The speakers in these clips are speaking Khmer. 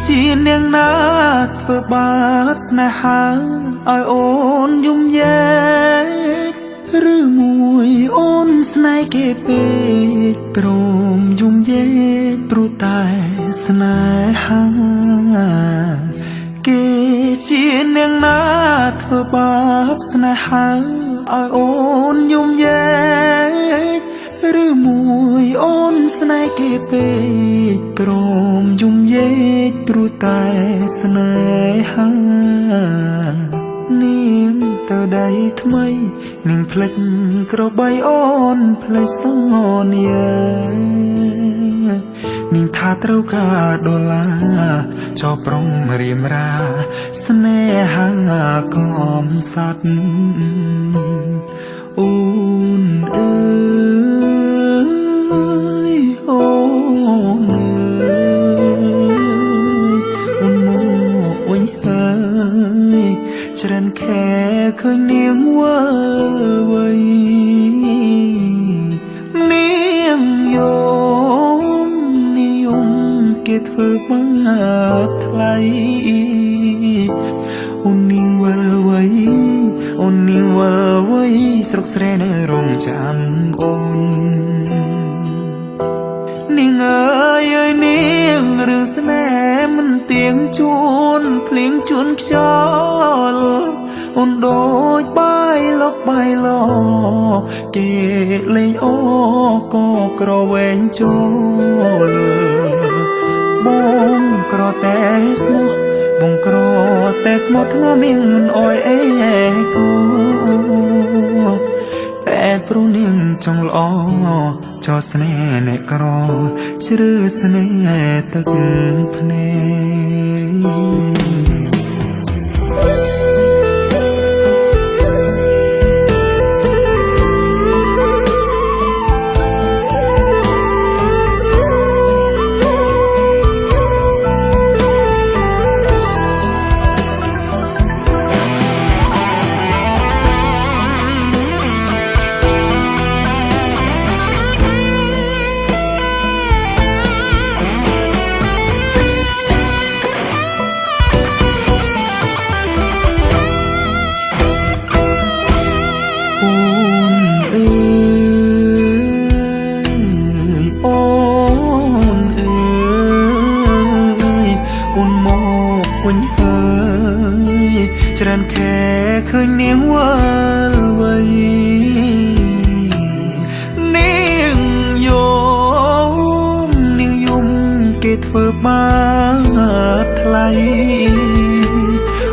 ជានាងណាធ្វើបាបស្នេហាឲ្យអូនយំយែកឬមួយអូនស្នេហ៍គេពេកព្រមយំយែកព្រោះតែស្នេហាគេជានាងណាធ្វើបាបស្នេហាឲ្យអូនយំយែកឬមួយអូនស្នេហ៍គេពេកព្រមយំយែកព្រោះតែស្នេហានាងទៅដៃថ្មីនាងភ្លេចក្របីអូនភ្លេចសន្យានាងថាត្រូវការដុល្លារចោប្រុងរៀមរាស្នេហាកំសត់អូនអើយអូនអើយអូនមកវិញហើយច្រើនខែឃើញនាងវើវៃនាងយំគេធ្វើបាបថ្លៃអូននាងវល់វៃអូននាងវល់វៃស្រុកស្រែនៅរងចាំអូននាងអើយនាងរឿងស្នេហ៍មិនទៀងជួនភ្លៀងជួនខ្យល់អូនដូចបាយលុកបាយឡគេលេងអូក៏ក្រវែងចូលបងក្រតែស្មោះបងក្រតែស្មោះធ្ងន់នាងមិនអោយអេគូតែព្រោះនាងចង់ល្អចោស្នេហ៍អ្នកក្រជ្រឺស្នេហ៍ទឹកភ្នែកវិញហើយច្រើនខែឃើញនាងវល់វៃនាងយំគេធ្វើបាបថ្លៃ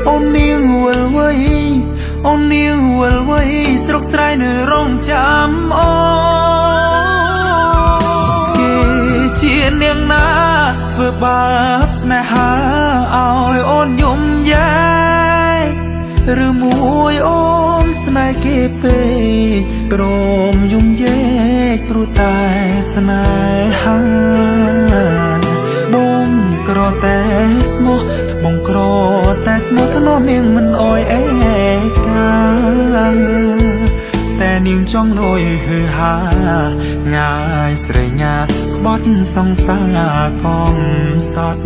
អូននាងវល់វៃអូននាងវល់វៃស្រុកស្រែនៅរងចាំអូគេជានាងណាធ្វើបាបស្នេហាឲ្យអូនយំយែកឬមួយអូនស្នេហ៍គេពេកព្រមយំយែកព្រោះតែស្នេហាបងក្រតែស្មោះបងក្រតែស្មោះធ្នមនាងមិនអោយអេកាតែនាងចង់លយហឺហាងាយស្រែកញាក្បត់សង្សារកំសត់